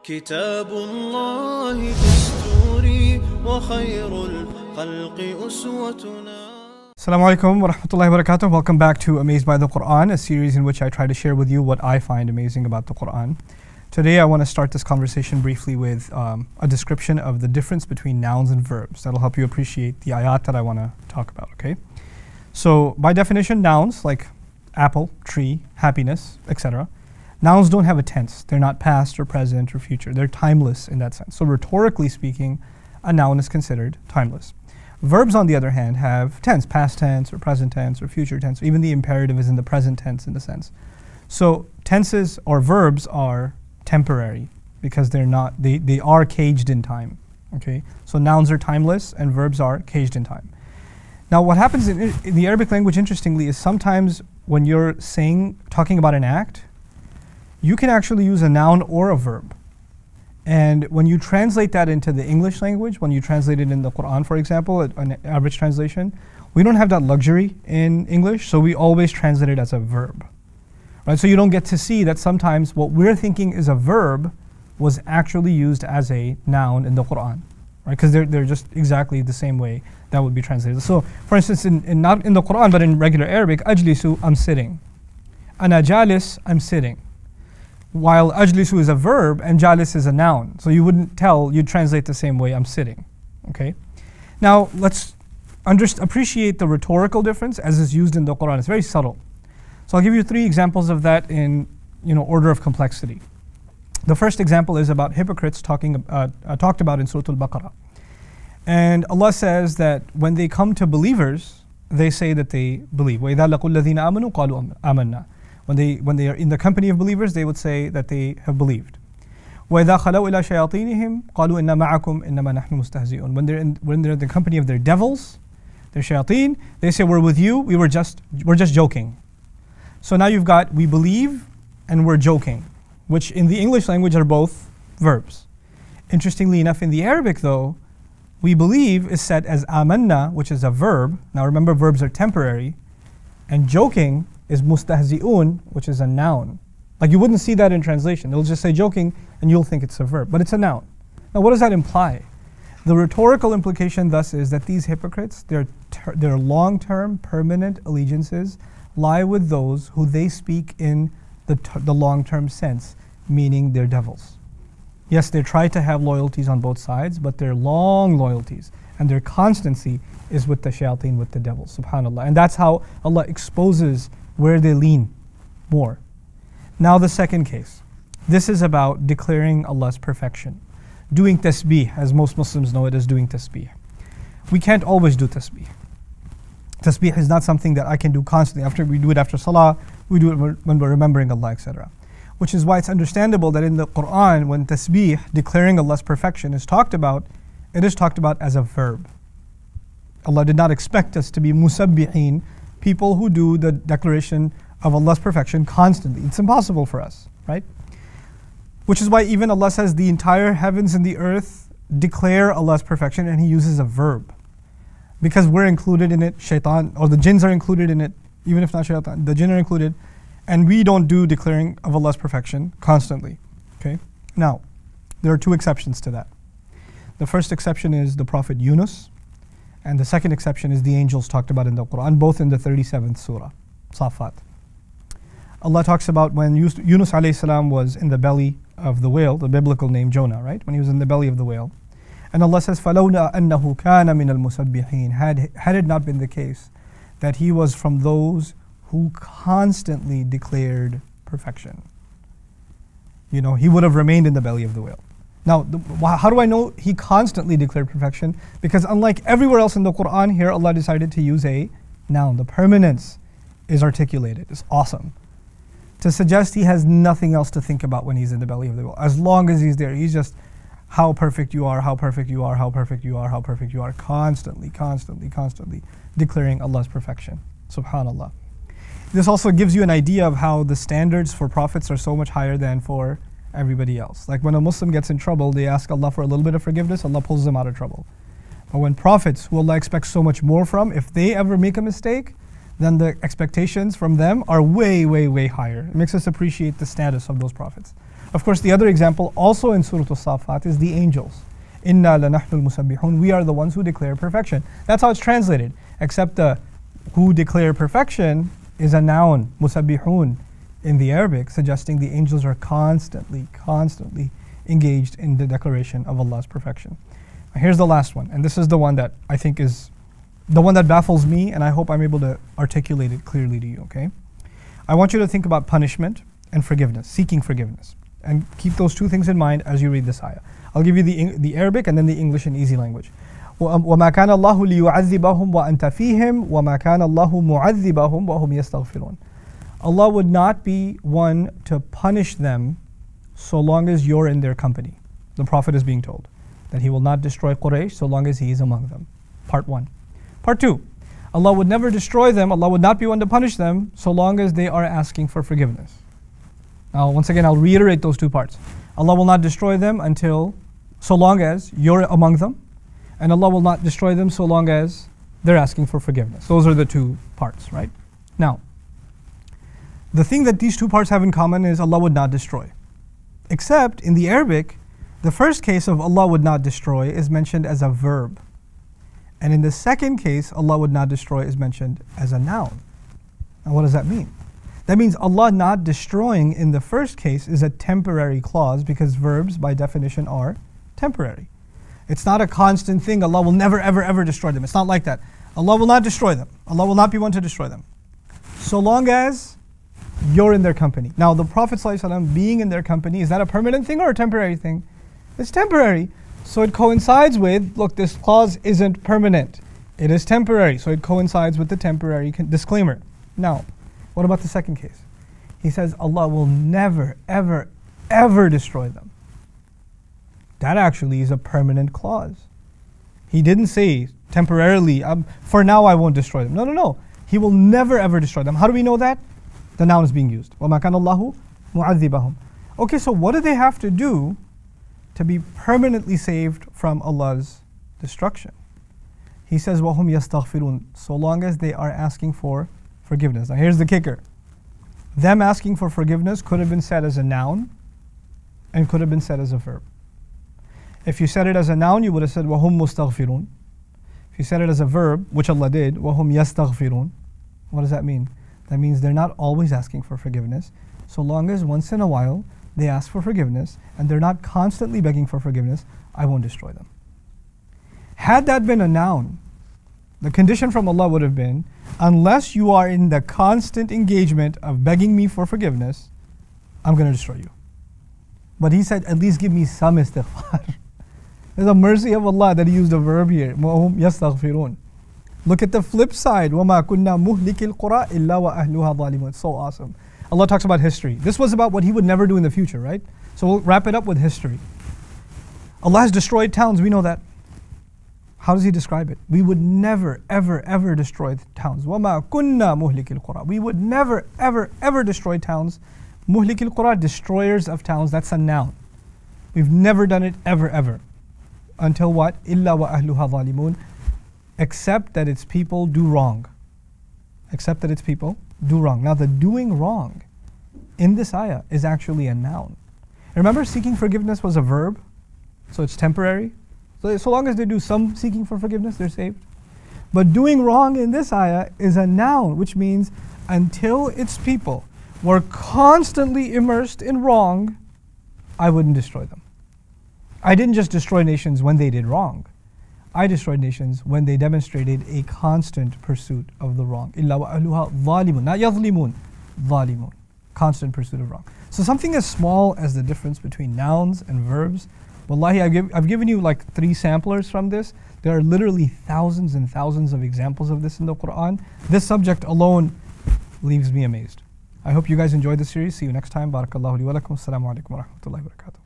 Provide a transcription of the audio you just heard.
كتاب الله دستوري وخير الخلق أسوتنا. Assalamu alaikum wa rahmatullahi wa barakatuh. Welcome back to Amazed by the Quran, a series in which I try to share with you what I find amazing about the Quran. Today I want to start this conversation briefly with a description of the difference between nouns and verbs. That'll help you appreciate the ayat that I want to talk about, okay? So by definition, nouns like apple, tree, happiness, etc. Nouns don't have a tense. They're not past or present or future. They're timeless in that sense. So rhetorically speaking, a noun is considered timeless. Verbs, on the other hand, have tense, past tense or present tense or future tense. Even the imperative is in the present tense in a sense. So tenses or verbs are temporary because they are caged in time. Okay, so nouns are timeless and verbs are caged in time. Now, what happens in the Arabic language, interestingly, is sometimes when you're talking about an act, you can actually use a noun or a verb. And when you translate that into the English language, when you translate it in the Quran, for example, an average translation, we don't have that luxury in English, so we always translate it as a verb. Right? So you don't get to see that sometimes what we're thinking is a verb was actually used as a noun in the Quran. Right? Because they're just exactly the same way that would be translated. So for instance, not in the Quran, but in regular Arabic, ajlisu, I'm sitting. Ana jalis, I'm sitting. While ajlisu is a verb and jalis is a noun. So you you'd translate the same way, I'm sitting. Okay. Now let's appreciate the rhetorical difference as is used in the Quran. It's very subtle. So I'll give you 3 examples of that in order of complexity. The first example is about hypocrites talked about in Surah Al-Baqarah. And Allah says that when they come to believers, they say that they believe. وَإِذَا لَقُوا الَّذِينَ آمَنُوا قَالُوا آمَنَّا. When they are in the company of believers, they would say that they have believed. وَإِذَا خَلَوْا إِلَى شَيَاطِينِهِمْ قَالُوا إِنَّا مَعَكُمْ إِنَّمَا نَحْنُ مُسْتَهْزِئُونَ. When they're in the company of their devils, their shayateen, they say, we're with you, we're just joking. So now you've got we believe and we're joking, which in the English language are both verbs. Interestingly enough, in the Arabic though, we believe is said as amanna, which is a verb. Now remember, verbs are temporary, and joking is mustahzi'un, which is a noun. Like you wouldn't see that in translation. They'll just say joking and you'll think it's a verb, but it's a noun. Now what does that imply? The rhetorical implication thus is that these hypocrites, their long-term permanent allegiances lie with those who they speak in the long-term sense, meaning they're devils. Yes, they try to have loyalties on both sides, but they're long loyalties and their constancy is with the shayateen, with the devils, subhanAllah. And that's how Allah exposes where they lean more. Now the second case. This is about declaring Allah's perfection. Doing tasbih, as most Muslims know it as doing tasbih. We can't always do tasbih. Tasbih is not something that I can do constantly. We do it after salah, we do it when we're remembering Allah, etc. Which is why it's understandable that in the Quran, when tasbih, declaring Allah's perfection, is talked about, it is talked about as a verb. Allah did not expect us to be musabbihin, people who do the declaration of Allah's perfection constantly. It's impossible for us, right? Which is why even Allah says the entire heavens and the earth declare Allah's perfection, and He uses a verb. Because we're included in it, shaitan, or the jinns are included in it, even if not shaitan, the jinn are included, and we don't do declaring of Allah's perfection constantly. Okay? Now, there are 2 exceptions to that. The first exception is the Prophet Yunus, and the second exception is the angels talked about in the Quran, both in the 37th surah, Safat. Allah talks about when Yunus alayhi salam was in the belly of the whale, the biblical name Jonah, right? When he was in the belly of the whale. And Allah says, فَلَوْلَا أَنَّهُ كَانَ مِنَ الْمُسَبِّحِينَ. Had it not been the case that he was from those who constantly declared perfection, he would have remained in the belly of the whale. Now, how do I know he constantly declared perfection? Because unlike everywhere else in the Quran, here Allah decided to use a noun. The permanence is articulated. It's awesome. To suggest he has nothing else to think about when he's in the belly of the whale. As long as he's there, he's just, how perfect you are, how perfect you are, how perfect you are, how perfect you are, constantly declaring Allah's perfection. Subhanallah. This also gives you an idea of how the standards for prophets are so much higher than for everybody else. Like when a Muslim gets in trouble, they ask Allah for a little bit of forgiveness, Allah pulls them out of trouble. But when prophets, who Allah expects so much more from, if they ever make a mistake, then the expectations from them are way, way, way higher. It makes us appreciate the status of those prophets. Of course, the other example also in Surah Al-Safat is the angels. Inna lanahnu al-musabbihun. We are the ones who declare perfection. That's how it's translated. Except the who declare perfection is a noun, musabbihun, in the Arabic, suggesting the angels are constantly engaged in the declaration of Allah's perfection. Now, here's the last one, and this is the one that I think is the one that baffles me, and I hope I'm able to articulate it clearly to you, okay? I want you to think about punishment and forgiveness, seeking forgiveness. And keep those two things in mind as you read this ayah. I'll give you the Arabic and then the English in easy language. وَمَا كَانَ اللَّهُ لِيُعَذِّبَهُمْ وَأَنْتَ فِيهِمْ وَمَا كَانَ اللَّهُ مُعَذِّبَهُمْ وَهُمْ يَسْتَغْفِرُونَ. Allah would not be one to punish them so long as you're in their company. The Prophet is being told that he will not destroy Quraysh so long as he is among them. Part 1. Part 2. Allah would never destroy them, Allah would not be one to punish them so long as they are asking for forgiveness. Now, once again, I'll reiterate those two parts. Allah will not destroy them so long as you're among them, and Allah will not destroy them so long as they're asking for forgiveness. Those are the two parts, right? Now, the thing that these two parts have in common is Allah would not destroy. Except in the Arabic, the first case of Allah would not destroy is mentioned as a verb. And in the second case, Allah would not destroy is mentioned as a noun. Now, what does that mean? That means Allah not destroying in the first case is a temporary clause because verbs by definition are temporary. It's not a constant thing. Allah will never, ever, ever destroy them. It's not like that. Allah will not destroy them. Allah will not be one to destroy them. So long as you're in their company. Now, the Prophet ﷺ being in their company, is that a permanent thing or a temporary thing? It's temporary. So it coincides with, look, this clause isn't permanent. It is temporary. So it coincides with the temporary disclaimer. Now, what about the second case? He says Allah will never, ever, ever destroy them. That actually is a permanent clause. He didn't say temporarily, for now I won't destroy them. No. He will never, ever destroy them. How do we know that? The noun is being used. وَمَا كَانَ اللَّهُ مُعَذِّبَهُم. Okay, so what do they have to do to be permanently saved from Allah's destruction? He says, وَهُمْ يَسْتَغْفِرُونَ. So long as they are asking for forgiveness. Now here's the kicker. Them asking for forgiveness could have been said as a noun and could have been said as a verb. If you said it as a noun, you would have said وَهُمْ مُسْتَغْفِرُونَ. If you said it as a verb, which Allah did, وَهُمْ يَسْتَغْفِرُونَ. What does that mean? That means they're not always asking for forgiveness, so long as once in a while they ask for forgiveness and they're not constantly begging for forgiveness, I won't destroy them. Had that been a noun, the condition from Allah would have been, unless you are in the constant engagement of begging me for forgiveness, I'm going to destroy you. But he said, at least give me some istighfar. There's a mercy of Allah that he used a verb here. وَهُمْ يَسْتَغْفِرُونَ. Look at the flip side. وَمَا كُنَّا مُهْلِكِ الْقُرَىٰ إِلَّا وَأَهْلُهَا ظَالِمُونَ. It's so awesome. Allah talks about history. This was about what he would never do in the future, right? So we'll wrap it up with history. Allah has destroyed towns, we know that. How does he describe it? We would never, ever, ever destroy towns. وَمَا كُنَّا مُهْلِكِ الْقُرَىٰ. We would never, ever, ever destroy towns. مُهْلِكِ الْقُرَىٰ, destroyers of towns, that's a noun. We've never done it ever, ever. Until what? إِلَّا وَأَهْلُهَا ظَالِمُونَ. Except that its people do wrong. Except that its people do wrong. Now the doing wrong in this ayah is actually a noun. Remember, seeking forgiveness was a verb, so it's temporary. So long as they do some seeking for forgiveness, they're saved. But doing wrong in this ayah is a noun, which means until its people were constantly immersed in wrong, I wouldn't destroy them. I didn't just destroy nations when they did wrong. I destroyed nations when they demonstrated a constant pursuit of the wrong. إِلَّا وَأَهْلُهَا ظَالِمُونَ. Not يَظْلِمُونَ. ظَالِمُونَ. Constant pursuit of wrong. So something as small as the difference between nouns and verbs, wallahi, I've given you like 3 samplers from this. There are literally thousands and thousands of examples of this in the Quran. This subject alone leaves me amazed. I hope you guys enjoyed the series. See you next time. Barakallahu li wa lakum. Assalamu alaikum wa rahmatullahi wa barakatuh.